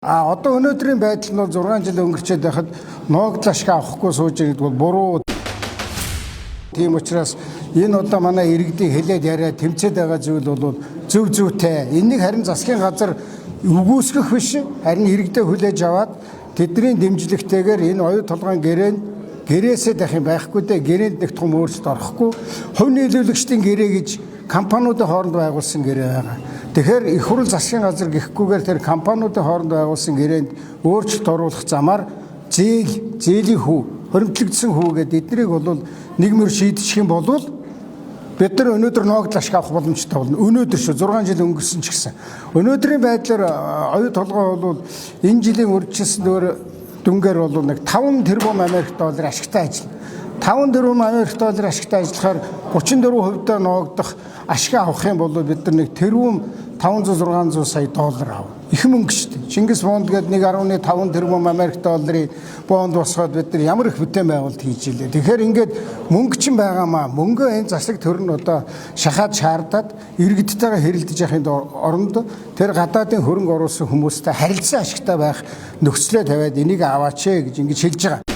Одоо өнөөдрийн байдал нь бол 6 жил өнгөрчөөд байхад нуугдал ашиг авахгүй сууж байгаа гэдэг бол буруу. Тийм учраас энэ одоо манай иргэдийн хэлээд яриа тэмцээд байгаа зүйл бол зөв зүйтэй. Энийг харин засгийн газар үгүйсгэх биш, харин иргэдээ хүлээж аваад тэдний дэмжлэгтэйгээр энэ оюу толгойн гэрээсээ дахин байхгүй дээ. Гэрээнд нэг том өөрчлөлт орохгүй. Хувь нийлүүлэгчдийн гэрээ гэж компаниудын хооронд байгуулсан гэрээ байгаа. Тэгэхээр их хурл засгийн газар гэхгүйгээр тэр компаниудын хооронд байгуулсан гэрээнд өөрчлөлт оруулах замаар зээлийн хүү, хоригдлогдсон хүү гэдэг эднийг бол нийгмээр шийдчих юм бол бид нар өнөөдөр нуугдал ашиг авах боломжтой болно. Өнөөдөр шүү 6 жил өнгөрсөн ч гэсэн. Өнөөдрийн байдлаар оюу толгой бол энэ жилийн үржилсэн дүнгээр бол нэг 5 тэрбум Америк доллар ашигтай ажиллана. 5 тэрбум Америк доллар ашигтай ажиллахаар 34% нуугдах ашиг авах юм бол бид нар нэг тэрбум 500-600 сая доллар авна. Их мөнгө шүү дээ. Чингис бонд гэдэг 1.5 тэрбум Америк долларын бонд босгоод бид нар ямар их бүтээн байгуулалт хийж илээ. Тэгэхээр ингээд мөнгө чинь байгаамаа. Мөнгөө энэ засаг төр нь одоо шахаад шаардаад иргэдтэйгээ хэрэлдэж яхахын оронд тэр гадаадын хөрөнгө оруулсан хүмүүстэй харилцан ашигтай байх нөхцөлөө тавиад энийг аваач гэж ингэж хэлж байгаа.